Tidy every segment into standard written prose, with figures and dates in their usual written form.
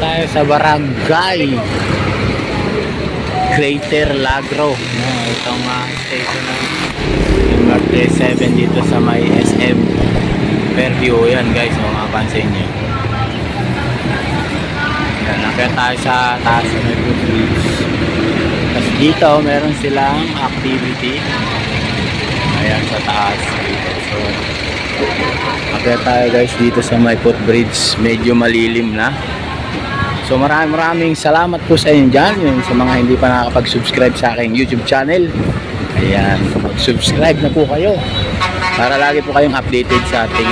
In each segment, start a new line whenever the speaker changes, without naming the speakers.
tayo sa barangay Greater Lagro. Itong station ng MRT 7 dito sa may SM Fairview. Yan guys, mapapansin nyo. Yan, nakita tayo sa taas ng bridge. Tapos dito meron silang activity. Ayan sa taas dito. So nakita tayo guys dito sa may footbridge. Medyo malilim na. So maraming salamat po sa inyo dyan. Yung sa mga hindi pa nakakapag-subscribe sa aking YouTube channel, ayan, mag-subscribe na po kayo para lagi po kayong updated sa ating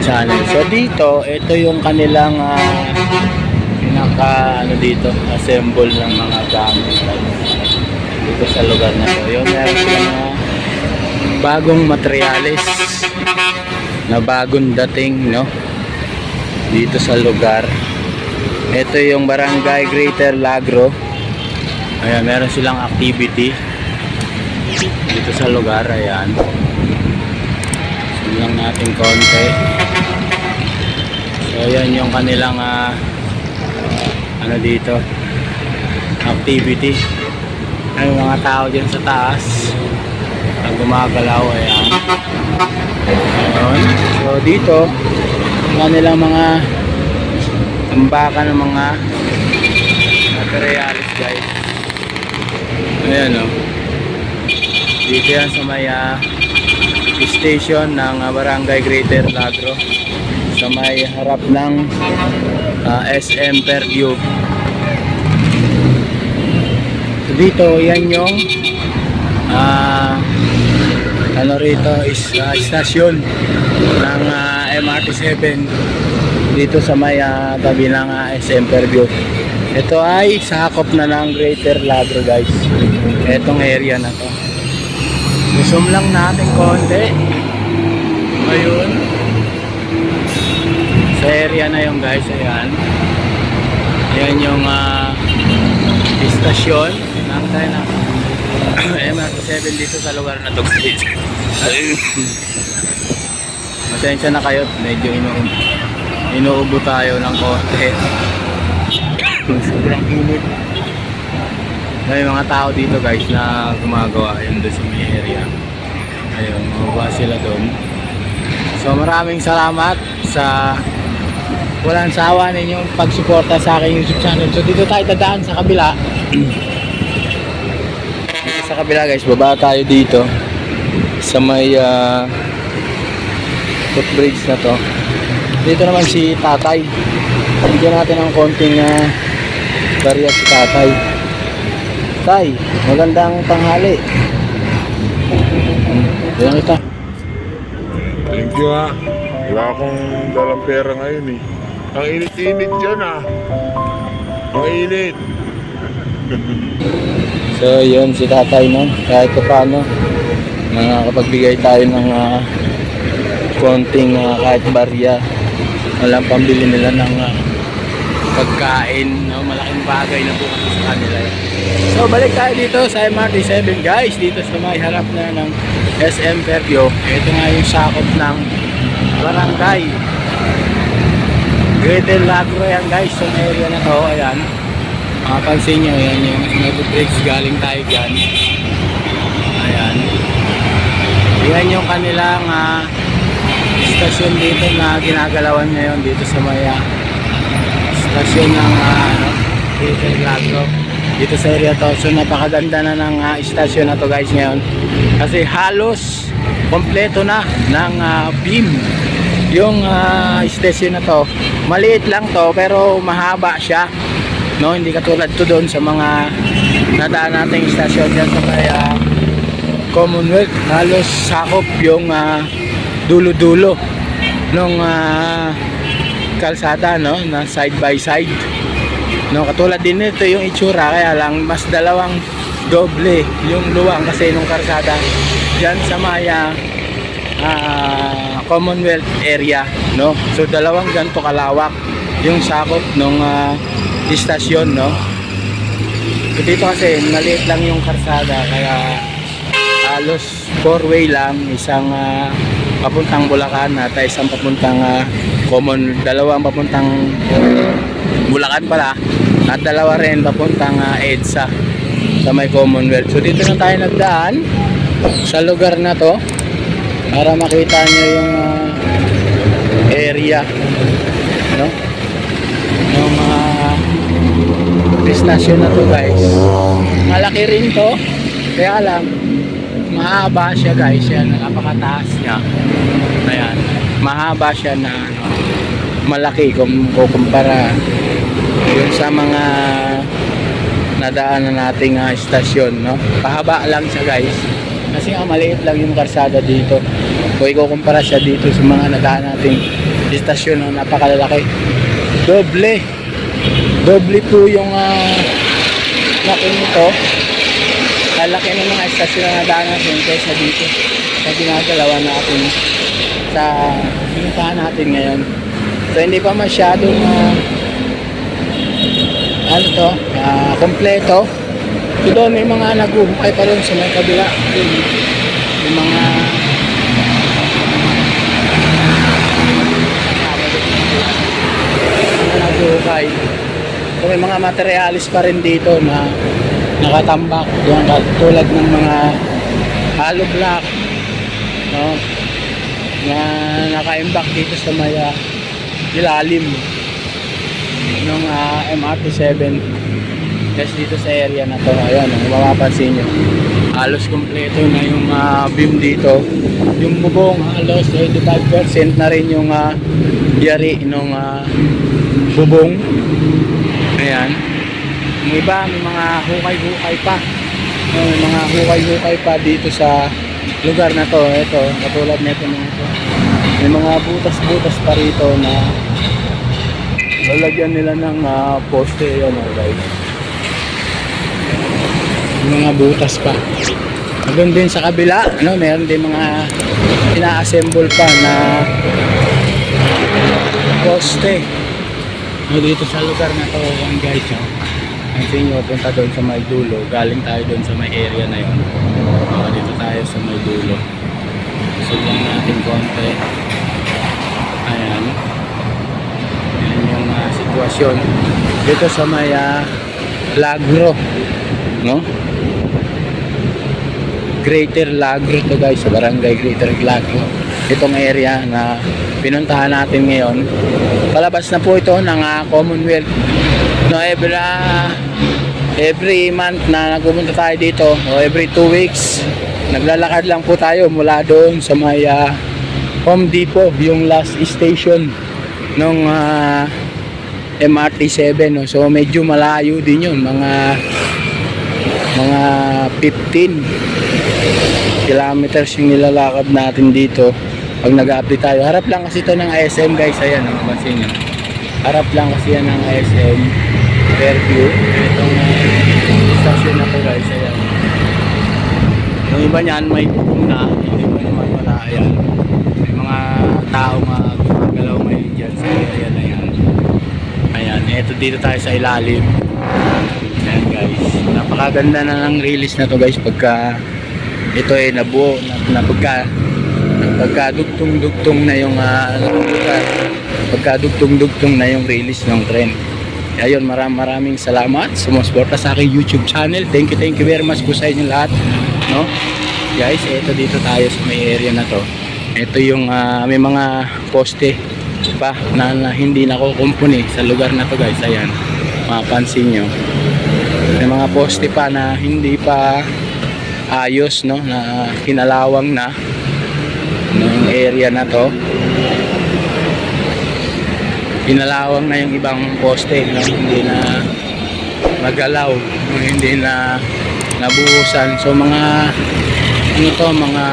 channel. So dito, ito yung kanilang pinaka dito, assemble ng mga gamit dito sa lugar na to. Yung meron silang bagong materyales na bagong dating, no, dito sa lugar. Ito yung barangay Greater Lagro. Ayan, meron silang activity dito sa lugar. Ayan, silang natin konti. So ayan yung kanilang dito activity. Ay, mga tao dyan sa taas ang gumagalaw. Ayan. Ayan. So dito kanilang mga tambakan ng mga materials guys. Ayan o. Dito yan sa may station ng barangay Greater Lagro, sa may harap ng SM Fairview. So dito yan yung rito is stasyon ng MRT 7 dito sa may tabi ng SM Fairview. Ito ay sakop na ng Greater Lagro guys, etong area na to. Zoom lang natin konti ngayon sa area na yung guys. Ayan, ayan yung istasyon ng MRT 7 dito sa lugar na to guys. Pasensya na kayo, medyo inuubo tayo ng konti. Sobrang init. May mga tao dito guys na gumagawa yun doon sa may area. Ayun, mababa sila doon. So maraming salamat sa walang sawa ninyong pagsuporta sa aking YouTube channel. So dito tayo dadaan sa kabila. Dito sa kabila guys, baba tayo dito sa may footbridge na to. Dito naman si tatay. Bigyan natin ng konting barya si tatay. Tay, magandang tanghali. Ayan kita.
Thank you ha. Wala akong dalang pera ngayon eh. Ang init-init dyan ha. Ang init.
So yun si tatay, no, kahit paano nakakapagbigay tayo ng konting kahit barya. Walang pambili nila ng pagkain, no? Malaking bagay na po kasi sa kanila yan. So balik tayo dito sa MRT 7 guys, dito sa may harap na ng SM Fairview. Ito nga yung sakop ng barangay Greater Lagro yan guys, yung area na to. Ayan, makapansin nyo, yan yung nag-bridge, galing tayo dyan. Ayan, yan yung kanilang stasyon dito na ginagalawan ngayon dito sa may stasyon ng Greater Lagro dito sa area to. So napakaganda na ng stasyon na to guys ngayon, kasi halos kompleto na ng beam yung stasyon na to. Maliit lang to pero mahaba siya, no, hindi katulad to doon sa mga nadaan nating stasyon dyan sa may Commonwealth. Halos sakop yung dulo-dulo nung kalsada, no, na side by side, no, katulad din nito yung itsura, kaya lang mas dalawang doble yung luwang kasi nung kalsada dyan sa maya Commonwealth area, no. So dalawang ganito kalawak yung sakop nung istasyon, no. So, dito kasi maliit lang yung kalsada, kaya halos 4-way lang, isang papuntang Bulacan at isang papuntang dalawang papuntang Bulacan pala at dalawa rin papuntang EDSA sa may Commonwealth. So dito na tayo nagdaan sa lugar na to para makita nyo yung area, no? Yung istasyon na to guys. Malaki rin to, kaya lang mahaba siya guys. Yan, napakataas niya. Ayan, mahaba siya na malaki kung kukumpara yun sa mga nadaanan nating istasyon, no? Pahaba lang siya guys kasi maliit lang yung karsada dito kung ikukumpara siya dito sa mga nadaanan nating istasyon, no? Napakalalaki, doble po yung laki nito, laki ng mga istasyon na nadaanan natin kaysa dito sa ginagalawa natin sa pinuntahan natin ngayon. So hindi pa masyadong kompleto. So doon may mga naguhukay pa rin sa may kabila. Yung mga naguhukay. So may mga materialis pa rin dito na nakatambak. Yung tulad ng mga hollow block, no? Na naka-imbak dito sa may ilalim ng MRT7. Kasi dito sa area na to, ayan, kung mapapansin nyo, halos kompleto na yung beam dito. Yung bubong halos 85% na rin yung yari ng bubong. Ayan, yung iba may mga hukay-hukay pa, may mga hukay-hukay pa dito sa lugar na to. Ito, katulad nito mga ito, may mga butas-butas pa rito na lalagyan nila ng poste. Yan guys, yung mga butas pa. Doon din sa kabila, ano, meron din mga ina-assemble pa na poste, no, dito sa lugar na to. Yan guys, no? Pansin nyo, punta doon sa may dulo. Galing tayo doon sa may area na yun. Dito tayo sa may dulo. Sulang natin konti. Ayan. Yan yung sitwasyon dito sa may Lagro, no? Greater Lagro to guys, sa barangay Greater Lagro. Itong area na pinuntahan natin ngayon. Palabas na po ito ng Commonwealth. No, every month na nagpupunta tayo dito, o every 2 weeks, naglalakad lang po tayo mula doon sa may Home Depot, yung last station ng MRT7, no? So medyo malayo din yun, mga 15 kilometers yung nilalakad natin dito pag nag-update tayo. Harap lang kasi ito ng ISM guys, ayan, mapansin nyo, harap lang kasi yan ng ISM Fairview. Itong station na po guys, ayan. Yung iba niyan may bubong na, yung iba naman wala. Ayan, may mga tao gumagalaw ngayon dyan sa area na yan. Ayan, eto dito tayo sa ilalim. Ayan guys, napakaganda na ng release na to guys pagka ito ay nabuo na pagkadugtong-dugtong na yung pagkadugtong-dugtong na yung release ng tren. Ayun, maraming salamat sa sumusuporta sa aking YouTube channel. Thank you very much po sa inyo lahat, no? Guys, ito dito tayo sa may area na to. Ito yung may mga poste pa na hindi nakukumpuni sa lugar na to guys. Ayan, mapansin nyo, may mga poste pa na hindi pa ayos, no, na kinalawang na ng area na to. Kinalawang na yung ibang poste, no? Hindi na magalaw, hindi na nabuhusan. So mga mga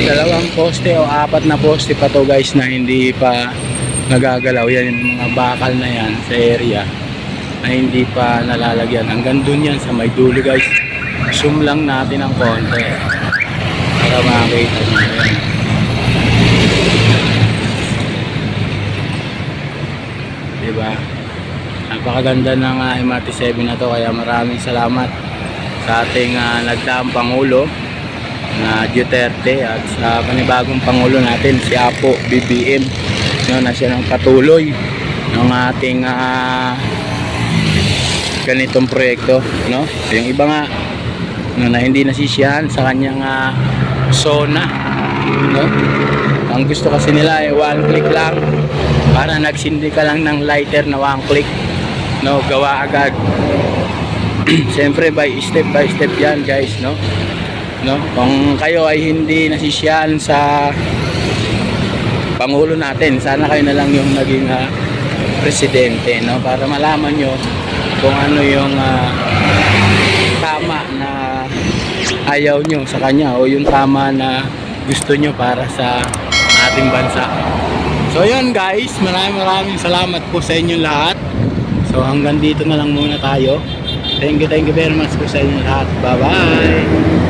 2 poste o 4 na poste pa to guys na hindi pa nagagalaw. Yan yung mga bakal na yan sa area na hindi pa nalalagyan. Hanggang dun yan sa may dulo guys. Zoom lang natin ng konti para makita nyo yan. Diba? Napakaganda ng MRT7 na to, kaya maraming salamat sa ating nagdaang Pangulo, na Duterte at sa panibagong Pangulo natin si Apo BBM, no, na siya ng patuloy ng ating ganitong proyekto, no? Yung iba nga no, na hindi nasisiyahan sa kanyang zona, no? Ang gusto kasi nila ay one click lang, para nagsindi ka lang ng lighter na one click, no, gawa agad. Siyempre by step yan guys, no? Kung kayo ay hindi nasisiyahan sa Pangulo natin, sana kayo na lang yung naging presidente, no? Para malaman nyo kung ano yung tama na ayaw nyo sa kanya o yung tama na gusto nyo para sa ating bansa. So yun guys, maraming salamat po sa inyong lahat. So hanggang dito na lang muna tayo. Thank you very much po sa inyong lahat. Bye bye.